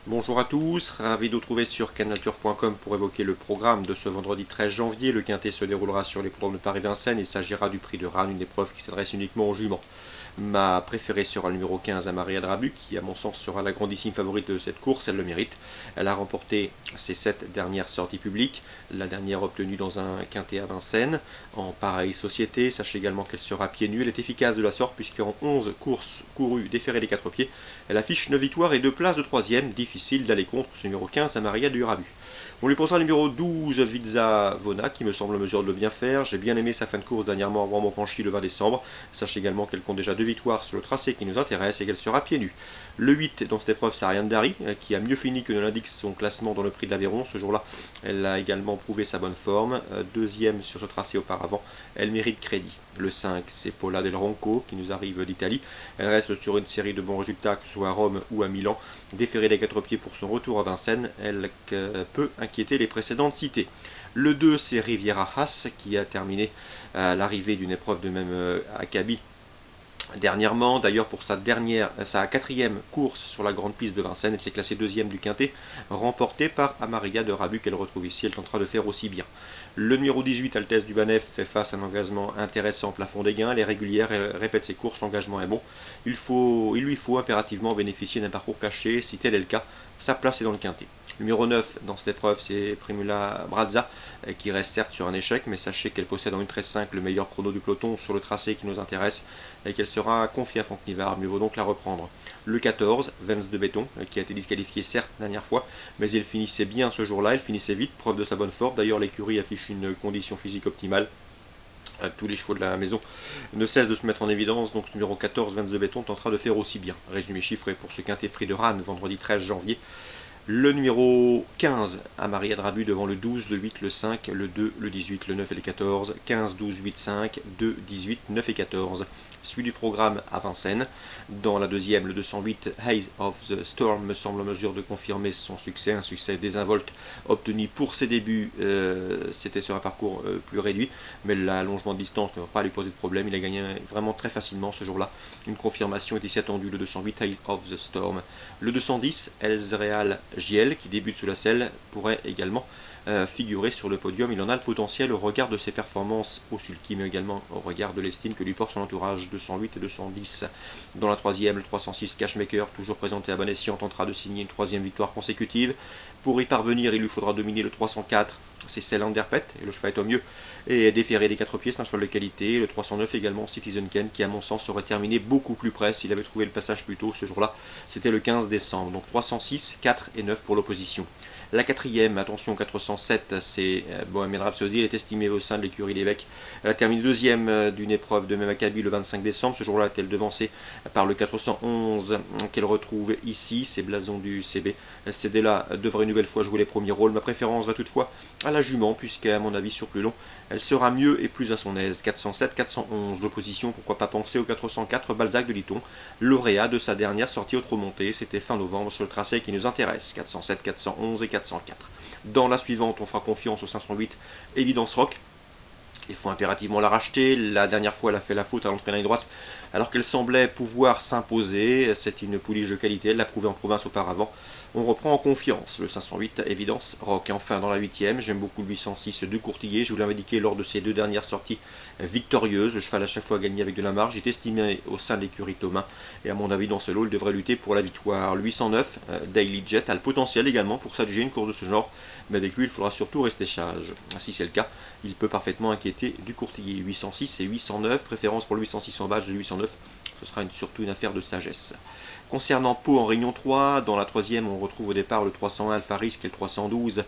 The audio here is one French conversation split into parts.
Bonjour à tous, ravi de vous retrouver sur canalturf.com pour évoquer le programme de ce vendredi 13 janvier. Le quintet se déroulera sur les l'hippodrome de Paris-Vincennes. Il s'agira du prix de Rannes, une épreuve qui s'adresse uniquement aux juments. Ma préférée sera le numéro 15, Amaria Drabu, qui à mon sens sera la grandissime favorite de cette course, elle le mérite. Elle a remporté ses 7 dernières sorties publiques, la dernière obtenue dans un quintet à Vincennes, en pareille société. Sachez également qu'elle sera pieds nus, elle est efficace de la sorte puisqu'en 11 courses courues déférées des 4 pieds, elle affiche 9 victoires et 2 places de 3ème, difficile d'aller contre ce numéro 15, Amaria Drabu. On lui posera le numéro 12, Vidza Vona, qui me semble en mesure de le bien faire. J'ai bien aimé sa fin de course dernièrement à Rouen-Franchi le 20 décembre. Sachez également qu'elle compte déjà 2 victoires sur le tracé qui nous intéresse et qu'elle sera pieds nus. Le 8 dans cette épreuve, c'est Ariane Dari, qui a mieux fini que ne l'indique son classement dans le prix de l'Aveyron. Ce jour-là, elle a également prouvé sa bonne forme. Deuxième sur ce tracé auparavant, elle mérite crédit. Le 5, c'est Paula Del Ronco, qui nous arrive d'Italie. Elle reste sur une série de bons résultats, que ce soit à Rome ou à Milan. Déférée des 4 pieds pour son retour à Vincennes, elle peut inquiéter les précédentes citées. Le 2, c'est Riviera Haas, qui a terminé à l'arrivée d'une épreuve de même acabit dernièrement. D'ailleurs, pour sa 4e course sur la grande piste de Vincennes, elle s'est classée 2e du quintet, remportée par Amaria Drabu, qu'elle retrouve ici. Elle tentera de faire aussi bien. Le numéro 18, Altesse du Banef, fait face à un engagement intéressant au plafond des gains. Elle est régulière, elle répète ses courses, l'engagement est bon. Il lui faut impérativement bénéficier d'un parcours caché. Si tel est le cas, sa place est dans le quintet. Numéro 9 dans cette épreuve, c'est Primula Brazza, qui reste certes sur un échec, mais sachez qu'elle possède en 1:13.5 le meilleur chrono du peloton sur le tracé qui nous intéresse, et qu'elle sera confiée à Franck Nivard, mieux vaut donc la reprendre. Le 14, Vence de Béton, qui a été disqualifié certes la dernière fois, mais il finissait bien ce jour-là, il finissait vite, preuve de sa bonne forme. D'ailleurs, l'écurie affiche une condition physique optimale. Tous les chevaux de la maison ne cessent de se mettre en évidence, donc ce numéro 14, Vence de Béton, tentera de faire aussi bien. Résumé chiffré pour ce quintet prix de Rannes, vendredi 13 janvier. Le numéro 15, Amaria Drabu devant le 12, le 8, le 5, le 2, le 18, le 9 et le 14, 15, 12, 8, 5, 2, 18, 9 et 14. Suivi du programme à Vincennes. Dans la deuxième, le 208, Haze of the Storm me semble en mesure de confirmer son succès, un succès désinvolte obtenu pour ses débuts. C'était sur un parcours plus réduit, mais l'allongement de distance ne va pas lui poser de problème. Il a gagné vraiment très facilement ce jour-là. Une confirmation est ici attendue, le 208, Haze of the Storm. Le 210, Elzreal Giel, qui débute sous la selle, pourrait également figurer sur le podium. Il en a le potentiel au regard de ses performances au sulky, mais également au regard de l'estime que lui porte son entourage. 208 et 210. Dans la troisième, le 306 Cashmaker, toujours présenté à bon escient, tentera de signer une 3e victoire consécutive. Pour y parvenir, il lui faudra dominer le 304, c'est Cell Underpet, et le cheval est au mieux, et déférer les 4 pieds, c'est un cheval de qualité. Le 309 également, Citizen Ken, qui à mon sens aurait terminé beaucoup plus près s'il avait trouvé le passage plus tôt ce jour-là. C'était le 15 décembre, donc 306, 4 et 9 pour l'opposition. La 4e, attention, 407, c'est Bohemian Rhapsody, elle est estimée au sein de l'écurie Lévesque. Elle a terminé 2e d'une épreuve de même acabit le 25 décembre. Ce jour-là, est-elle devancée par le 411 qu'elle retrouve ici, c'est Blason du CB. Cédella devrait une nouvelle fois jouer les premiers rôles. Ma préférence va toutefois à la jument, puisqu'à mon avis, sur plus long, elle sera mieux et plus à son aise. 407, 411, l'opposition, pourquoi pas penser au 404, Balzac de Liton, lauréat de sa dernière sortie autre-montée, c'était fin novembre sur le tracé qui nous intéresse. 407, 411 et 404. Dans la suivante, on fera confiance au 508, Évidence Rock. Il faut impérativement la racheter. La dernière fois, elle a fait la faute à l'entrée ligne droite, alors qu'elle semblait pouvoir s'imposer. C'est une pouliche de qualité, elle l'a prouvé en province auparavant. On reprend en confiance le 508, Évidence Rock. Et enfin, dans la 8e, j'aime beaucoup le 806 de Courtillier. Je vous l'avais indiqué lors de ses 2 dernières sorties victorieuses. Le cheval à chaque fois gagné avec de la marge. Il est estimé au sein de l'écurie Thomas. Et à mon avis, dans ce lot, il devrait lutter pour la victoire. Le 809, Daily Jet, a le potentiel également pour s'adjuger une course de ce genre. Mais avec lui, il faudra surtout rester sage. Si c'est le cas, il peut parfaitement inquiéter du Courtillier. 806 et 809, préférence pour le 806 en base de 809. Ce sera surtout une affaire de sagesse. Concernant Pau en Réunion 3, dans la 3e, on retrouve au départ le 301 Alpha Risk et le 312,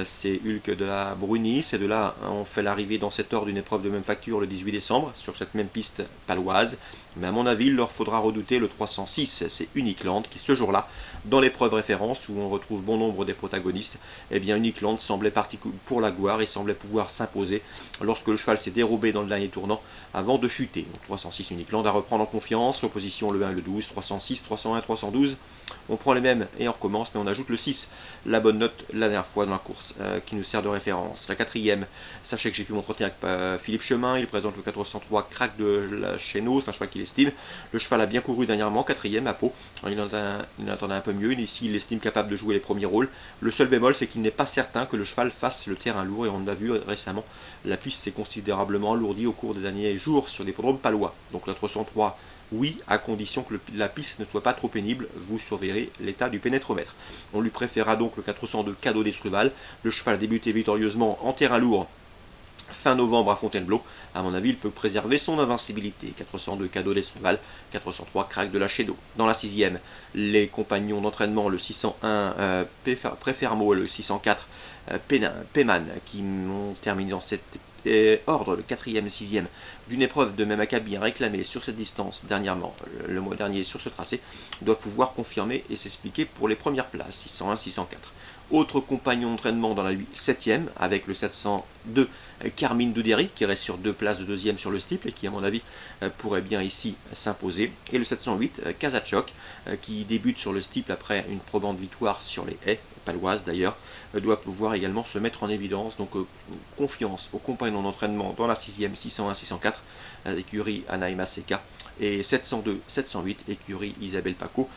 c'est Hulk de la Bruni. C'est de là, on fait l'arrivée dans cet ordre d'une épreuve de même facture le 18 décembre, sur cette même piste paloise. Mais à mon avis, il leur faudra redouter le 306, c'est Uniqueland, qui ce jour-là, dans l'épreuve référence, où on retrouve bon nombre des protagonistes, eh bien Uniqueland semblait parti pour la gloire et semblait pouvoir s'imposer lorsque le cheval s'est dérobé dans le dernier tournant avant de chuter. Donc 306 Uniqueland à reprendre en confiance, l'opposition le 1 et le 12, 306, 306. 301, 312. On prend les mêmes et on recommence, mais on ajoute le 6, la bonne note la dernière fois dans la course, qui nous sert de référence. La quatrième, sachez que j'ai pu m'entretenir avec Philippe Chemin, il présente le 403 crack de la Chéneau, c'est un cheval qu'il estime. Le cheval a bien couru dernièrement, quatrième à Pau, il en attendait un peu mieux, ici il estime capable de jouer les premiers rôles. Le seul bémol, c'est qu'il n'est pas certain que le cheval fasse le terrain lourd, et on l'a vu récemment, la piste s'est considérablement alourdie au cours des derniers jours sur des hippodromes palois. Donc la 303, oui, à condition que la piste ne soit pas trop pénible, vous surveillerez l'état du pénétromètre. On lui préférera donc le 402 Cadeau d'Estruval. Le cheval a débuté victorieusement en terrain lourd fin novembre à Fontainebleau. À mon avis, il peut préserver son invincibilité. 402 Cadeau d'Estruval, 403 Crack de la Chéneau. Dans la sixième, les compagnons d'entraînement, le 601 Préfermo et le 604 Peyman, qui ont terminé dans cette ordre, le 4e et 6e d'une épreuve de même acabit réclamée sur cette distance dernièrement, le mois dernier sur ce tracé, doivent pouvoir confirmer et s'expliquer pour les premières places, 601, 604. Autre compagnon d'entraînement dans la 7e, avec le 702 Carmine Doudéry, qui reste sur 2 places de 2e sur le steeple et qui, à mon avis, pourrait bien ici s'imposer. Et le 708 Kazachok, qui débute sur le steeple après une probante victoire sur les haies, paloises d'ailleurs, doit pouvoir également se mettre en évidence. Donc confiance aux compagnons d'entraînement dans la 6e, 601, 604, écurie Anaïma Seka, et 702, 708, écurie Isabelle Paco,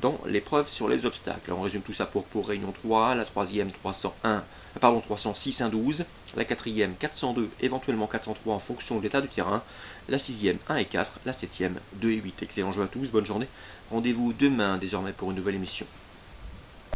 dans l'épreuve sur les obstacles. On résume tout ça pour Réunion 3, la 3e 306, 1, 12, la 4e 402, éventuellement 403 en fonction de l'état du terrain, la 6e 1 et 4, la 7e 2 et 8. Excellent jeu à tous, bonne journée. Rendez-vous demain désormais pour une nouvelle émission.